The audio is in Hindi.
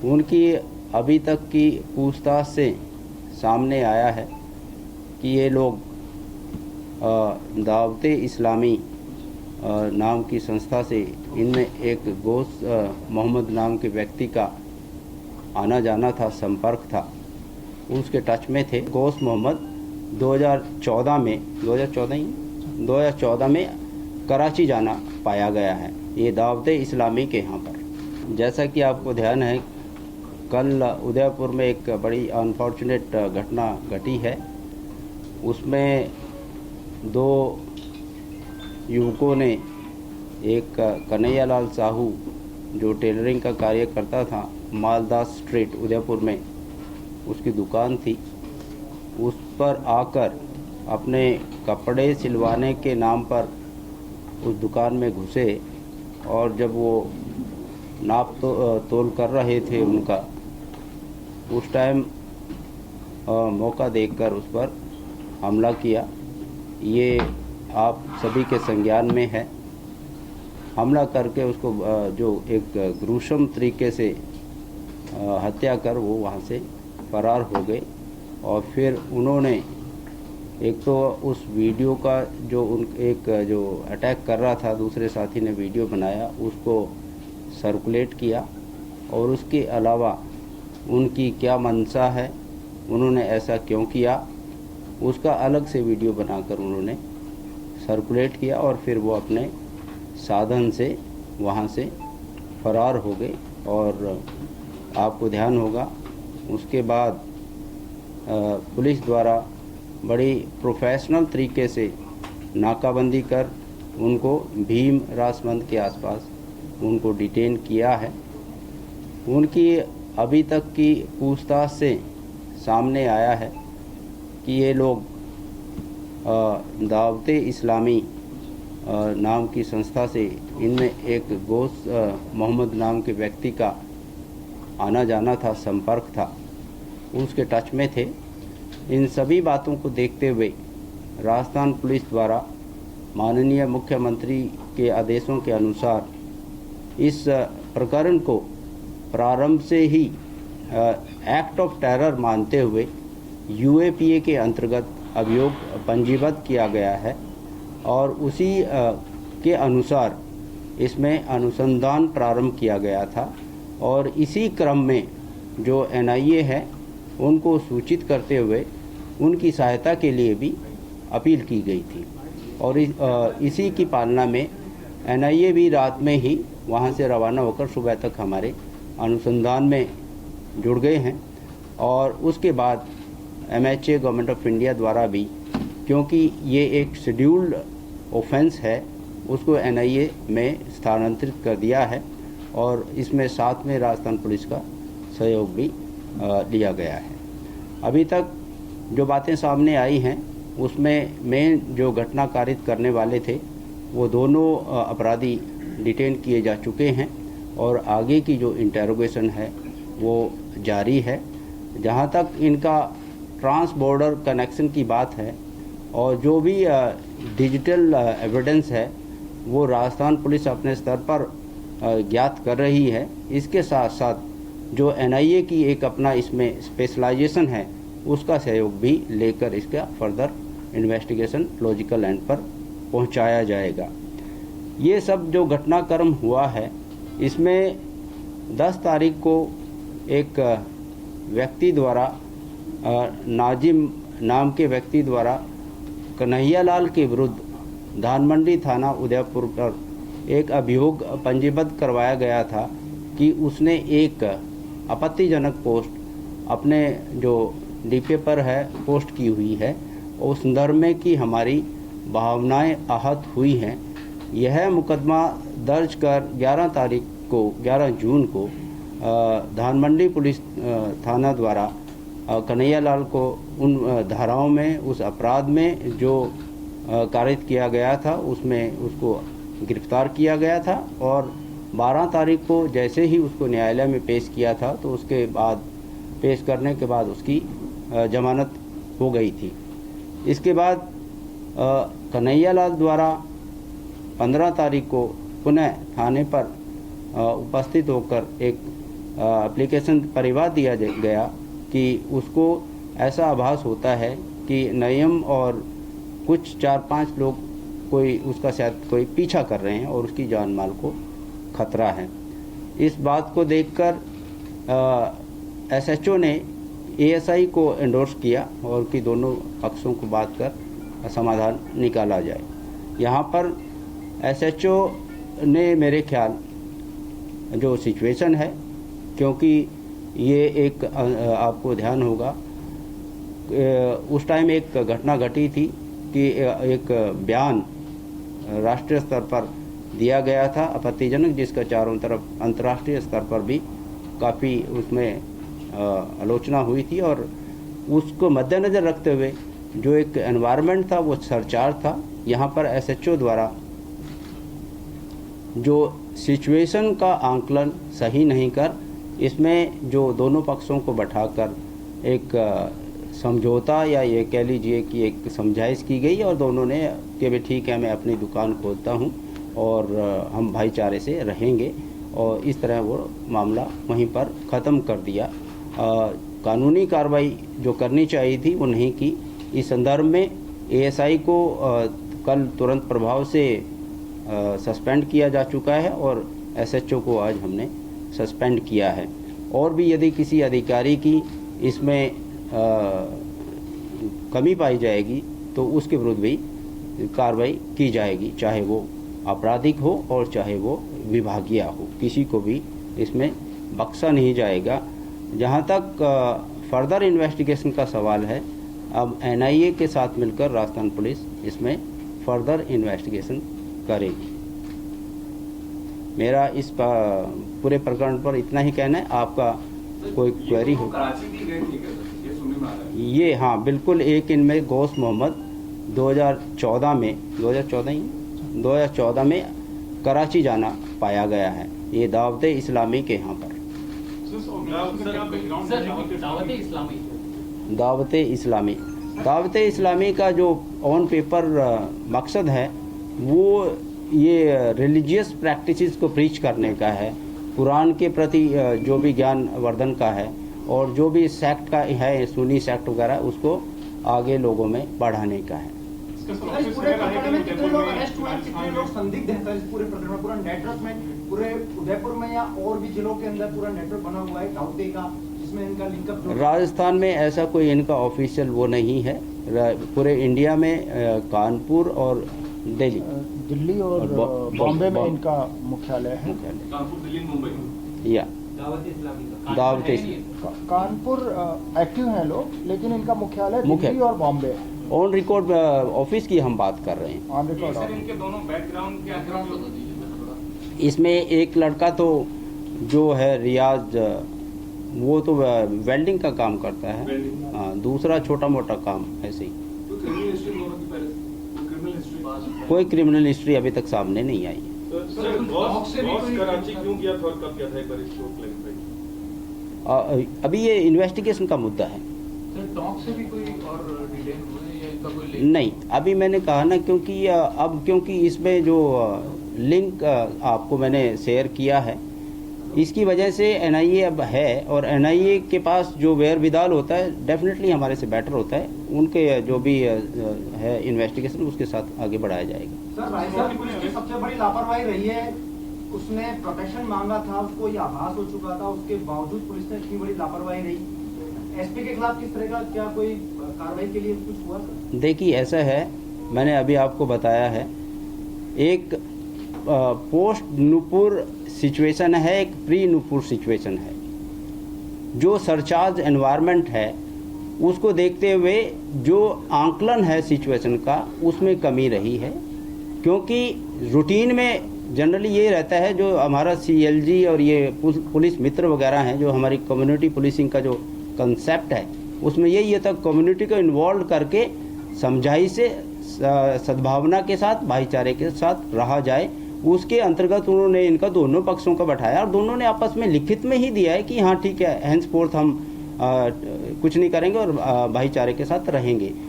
उनकी अभी तक की पूछताछ से सामने आया है कि ये लोग दावते इस्लामी नाम की संस्था से इनमें एक गोस मोहम्मद नाम के व्यक्ति का आना जाना था, संपर्क था, उसके टच में थे। गोस मोहम्मद 2014 में कराची जाना पाया गया है, ये दावते इस्लामी के यहाँ पर। जैसा कि आपको ध्यान है, कल उदयपुर में एक बड़ी अनफॉर्चुनेट घटना घटी है। उसमें दो युवकों ने, एक कन्हैया लाल साहू जो टेलरिंग का कार्य करता था, मालदास स्ट्रीट उदयपुर में उसकी दुकान थी, उस पर आकर अपने कपड़े सिलवाने के नाम पर उस दुकान में घुसे और जब वो नाप तोल कर रहे थे उनका, उस टाइम मौका देखकर उस पर हमला किया। ये आप सभी के संज्ञान में है। हमला करके उसको जो एक ग्रूसम तरीके से हत्या कर वो वहाँ से फरार हो गए। और फिर उन्होंने एक तो उस वीडियो का जो अटैक कर रहा था, दूसरे साथी ने वीडियो बनाया, उसको सर्कुलेट किया। और उसके अलावा उनकी क्या मंशा है, उन्होंने ऐसा क्यों किया, उसका अलग से वीडियो बनाकर उन्होंने सर्कुलेट किया और फिर वो अपने साधन से वहाँ से फरार हो गए। और आपको ध्यान होगा, उसके बाद पुलिस द्वारा बड़ी प्रोफेशनल तरीके से नाकाबंदी कर उनको भीम राजमंद के आसपास उनको डिटेन किया है। उनकी अभी तक की पूछताछ से सामने आया है कि ये लोग दावते इस्लामी नाम की संस्था से इनमें एक गोस मोहम्मद नाम के व्यक्ति का आना जाना था, संपर्क था, उसके टच में थे। इन सभी बातों को देखते हुए राजस्थान पुलिस द्वारा माननीय मुख्यमंत्री के आदेशों के अनुसार इस प्रकरण को प्रारंभ से ही एक्ट ऑफ टेरर मानते हुए यूएपीए के अंतर्गत अभियोग पंजीबद्ध किया गया है। और उसी के अनुसार इसमें अनुसंधान प्रारंभ किया गया था। और इसी क्रम में जो एनआईए है उनको सूचित करते हुए उनकी सहायता के लिए भी अपील की गई थी। और इसी की पालना में एनआईए भी रात में ही वहाँ से रवाना होकर सुबह तक हमारे अनुसंधान में जुड़ गए हैं। और उसके बाद एमएचए गवर्नमेंट ऑफ इंडिया द्वारा भी, क्योंकि ये एक शेड्यूल्ड ऑफेंस है, उसको एनआईए में स्थानांतरित कर दिया है। और इसमें साथ में राजस्थान पुलिस का सहयोग भी लिया गया है। अभी तक जो बातें सामने आई हैं उसमें मेन जो घटना कारित करने वाले थे वो दोनों अपराधी डिटेन किए जा चुके हैं और आगे की जो इंटेरोगेशन है वो जारी है। जहाँ तक इनका ट्रांस बॉर्डर कनेक्शन की बात है और जो भी डिजिटल एविडेंस है वो राजस्थान पुलिस अपने स्तर पर ज्ञात कर रही है। इसके साथ साथ जो एनआईए की एक अपना इसमें स्पेशलाइजेशन है उसका सहयोग भी लेकर इसका फर्दर इन्वेस्टिगेशन लॉजिकल एंड पर पहुंचाया जाएगा। ये सब जो घटनाक्रम हुआ है इसमें 10 तारीख को एक व्यक्ति द्वारा नाजिम नाम के व्यक्ति द्वारा कन्हैया लाल के विरुद्ध धानमंडी थाना उदयपुर पर एक अभियोग पंजीबद्ध करवाया गया था कि उसने एक आपत्तिजनक पोस्ट अपने जो डीपे पर है पोस्ट की हुई है। उस संदर्भ में कि हमारी भावनाएं आहत हुई हैं। यह मुकदमा दर्ज कर 11 जून को धानमंडी पुलिस थाना द्वारा कन्हैया लाल को उन धाराओं में, उस अपराध में जो कारित किया गया था उसमें उसको गिरफ्तार किया गया था। और 12 तारीख को जैसे ही उसको न्यायालय में पेश किया था तो उसके बाद पेश करने के बाद उसकी जमानत हो गई थी। इसके बाद कन्हैया लाल द्वारा 15 तारीख को पुनः थाने पर उपस्थित होकर एक एप्लीकेशन परिवाद दिया गया कि उसको ऐसा आभास होता है कि नईम और कुछ 4-5 लोग कोई उसका शायद कोई पीछा कर रहे हैं और उसकी जान माल को खतरा है। इस बात को देखकर एसएचओ ने एएसआई को एंडोर्स किया और कि दोनों पक्षों को बात कर समाधान निकाला जाए। यहाँ पर एसएचओ ने मेरे ख्याल जो सिचुएशन है, क्योंकि ये एक आपको ध्यान होगा उस टाइम एक घटना घटी थी कि एक बयान राष्ट्रीय स्तर पर दिया गया था आपत्तिजनक, जिसका चारों तरफ अंतर्राष्ट्रीय स्तर पर भी काफ़ी उसमें आलोचना हुई थी। और उसको मद्देनज़र रखते हुए जो एक एनवायरनमेंट था वो सरचार्ज था। यहाँ पर एसएचओ द्वारा जो सिचुएशन का आंकलन सही नहीं कर इसमें जो दोनों पक्षों को बैठाकर एक समझौता या ये कह लीजिए कि एक समझाइश की गई और दोनों ने कि भाई ठीक है, मैं अपनी दुकान खोलता हूँ और हम भाईचारे से रहेंगे, और इस तरह वो मामला वहीं पर ख़त्म कर दिया। कानूनी कार्रवाई जो करनी चाहिए थी वो नहीं की। इस संदर्भ में एएसआई को कल तुरंत प्रभाव से सस्पेंड किया जा चुका है और एसएचओ को आज हमने सस्पेंड किया है। और भी यदि किसी अधिकारी की इसमें कमी पाई जाएगी तो उसके विरुद्ध भी कार्रवाई की जाएगी, चाहे वो आपराधिक हो और चाहे वो विभागीय हो, किसी को भी इसमें बख्शा नहीं जाएगा। जहाँ तक फर्दर इन्वेस्टिगेशन का सवाल है, अब एनआईए के साथ मिलकर राजस्थान पुलिस इसमें फर्दर इन्वेस्टिगेशन करेगी। मेरा इस पूरे प्रकरण पर इतना ही कहना है। आपका कोई क्वेरी हो? ये हाँ बिल्कुल, एक इनमें गौस मोहम्मद 2014 में कराची जाना पाया गया है। ये दावत इस्लामी के यहाँ पर दावत इस्लामी का जो ऑन पेपर मकसद है वो ये रिलीजियस प्रैक्टिसेस को प्रीच करने का है, कुरान के प्रति जो भी ज्ञान वर्धन का है, और जो भी सेक्ट का है सुन्नी सेक्ट वगैरह उसको आगे लोगों में बढ़ाने का है। पूरे प्रकरण में कितने लोग अरेस्ट हुए, कितने लोग संदिग्ध हैं इस पूरे प्रकरण में? पूरा नेटवर्क में पूरे उदयपुर में या और भी जिलों के अंदर पूरा नेटवर्क बना हुआ है दाऊदे का, जिसमें इनका लिंकअप? राजस्थान में ऐसा कोई इनका ऑफिशियल वो नहीं है। पूरे इंडिया में कानपुर और दिल्ली और बॉम्बे में इनका मुख्यालय है। कानपुर, दिल्ली, मुंबई या दावत कानपुर एक्टिव हैं लोग, लेकिन इनका मुख्यालय दिल्ली और बॉम्बे है। ऑन रिकॉर्ड ऑफिस की हम बात कर रहे हैं। ऑन रिकॉर्ड इनके दोनों बैकग्राउंड क्या? इसमें एक लड़का तो जो है रियाज, वो तो वेल्डिंग का काम करता है। दूसरा छोटा मोटा काम ऐसे ही। कोई क्रिमिनल हिस्ट्री अभी तक सामने नहीं आई है। कराची क्यों गया था और कब गया था, एक बार इसको क्लैरिफाई। अभी ये इन्वेस्टिगेशन का मुद्दा है। टॉक से भी कोई और डिटेल हुए या इनका कोई लिंक? नहीं, अभी मैंने कहा ना, क्योंकि इसमें जो लिंक आपको मैंने शेयर किया है, इसकी वजह से एनआईए अब है, और एनआईए के पास जो वेर विदाल होता है डेफिनेटली हमारे से बेटर होता है। उनके जो भी है इन्वेस्टिगेशन उसके साथ आगे बढ़ाया जाएगा। सर, राजस्थान पुलिस की सबसे बड़ी लापरवाही रही है, उसने प्रोटेक्शन मांगा था, उसको ये आभास हो चुका था, उसके बावजूद पुलिस ने इतनी बड़ी लापरवाही रही। एसपी के खिलाफ किस तरह का क्या कोई कार्रवाई के लिए कुछ हुआ? देखिए ऐसा है, मैंने अभी आपको बताया है, एक पोस्ट नूपुर सिचुएशन है, एक प्री नूपुर सिचुएशन है। जो सरचार्ज एनवायरनमेंट है उसको देखते हुए जो आंकलन है सिचुएशन का उसमें कमी रही है, क्योंकि रूटीन में जनरली ये रहता है, जो हमारा सीएलजी और ये पुलिस मित्र वगैरह हैं, जो हमारी कम्युनिटी पुलिसिंग का जो कंसेप्ट है उसमें यही है, तक कम्युनिटी को इन्वॉल्व करके समझाई से सद्भावना के साथ भाईचारे के साथ रहा जाए। उसके अंतर्गत उन्होंने इनका दोनों पक्षों का बैठाया और दोनों ने आपस में लिखित में ही दिया है कि हाँ ठीक है, हैंस फोर्थ हम कुछ नहीं करेंगे और भाईचारे के साथ रहेंगे।